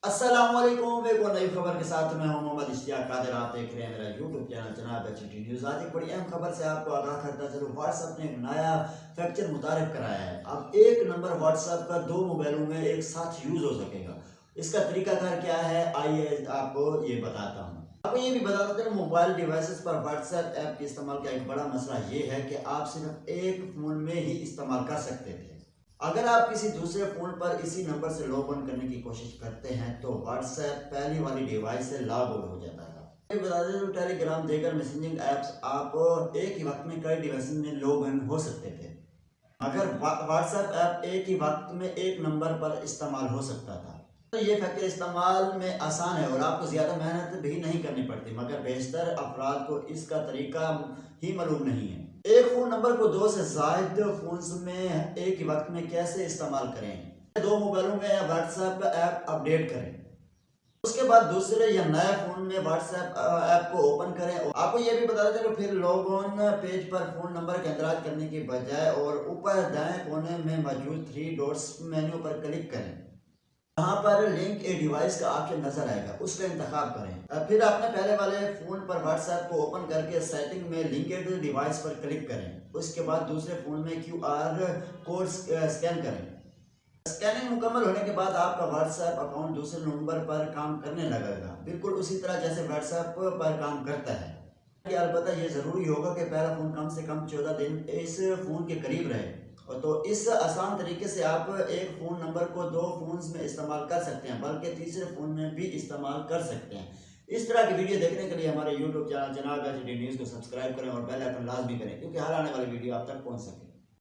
अस्सलामुअलैकुम। एक और नई खबर के साथ मैं हूं मोहम्मद इश्तियाक कादिर। आप देख रहे हैं मेरा यूट्यूब चैनल जनाब HT न्यूज़। आज एक बड़ी अहम खबर से आपको आगाह करता चलूं। व्हाट्सएप ने एक नया फीचर मुतारिफ कराया है। अब एक नंबर व्हाट्सएप का दो मोबाइलों में एक साथ यूज हो सकेगा। इसका तरीकाकार क्या है, आइए आपको ये बताता हूँ। आपको ये भी बताता चलूं, मोबाइल डिवाइसेस पर व्हाट्सएप ऐप के इस्तेमाल का एक बड़ा मसला ये है कि आप सिर्फ एक फोन में ही इस्तेमाल कर सकते थे। अगर आप किसी दूसरे फ़ोन पर इसी नंबर से लॉग इन करने की कोशिश करते हैं तो व्हाट्सएप पहली वाली डिवाइस से लॉग आउट हो जाता था। बता दें, टेलीग्राम देकर मैसेजिंग ऐप्स आप एक ही वक्त में कई डिवाइस में लॉग इन हो सकते थे, मगर व्हाट्सएप ऐप एक ही वक्त में एक नंबर पर इस्तेमाल हो सकता था। तो ये फैक्टर इस्तेमाल में आसान है और आपको ज़्यादा मेहनत भी नहीं करनी पड़ती, मगर बेशतर अफराद को इसका तरीका ही मालूम नहीं है। एक फ़ोन नंबर को दो से ज़ायद फ़ोन्स में एक ही वक्त में कैसे इस्तेमाल करें। दो मोबाइलों में व्हाट्सएप ऐप अपडेट करें, उसके बाद दूसरे या नए फ़ोन में व्हाट्सएप ऐप को ओपन करें। और आपको यह भी बता दें कि फिर लॉग ऑन पेज पर फ़ोन नंबर के इंदराज करने की बजाय और ऊपर दाएं कोने में मौजूद 3 डॉट्स मेन्यू पर क्लिक करें। यहाँ पर लिंक ए डिवाइस का ऑप्शन नजर आएगा, उसका इंतखाब करें। फिर अपने पहले वाले फोन पर व्हाट्सएप को ओपन करके सेटिंग में लिंकेड डिवाइस पर क्लिक करें। उसके बाद दूसरे फोन में QR कोड स्कैन करें। स्कैनिंग मुकम्मल होने के बाद आपका व्हाट्सएप अकाउंट दूसरे नंबर पर काम करने लगेगा, बिल्कुल उसी तरह जैसे व्हाट्सएप पर काम करता है। अलबत्ता ये ज़रूरी होगा कि पहला फ़ोन कम से कम 14 दिन इस फ़ोन के करीब रहे। और तो इस आसान तरीके से आप एक फ़ोन नंबर को दो फ़ोन्स में इस्तेमाल कर सकते हैं, बल्कि तीसरे फ़ोन में भी इस्तेमाल कर सकते हैं। इस तरह की वीडियो देखने के लिए हमारे यूट्यूब चैनल जनाब HT न्यूज़ को सब्सक्राइब करें और बेल आइकन लाजमी करें, क्योंकि हर आने वाली वीडियो आप तक पहुँच सके।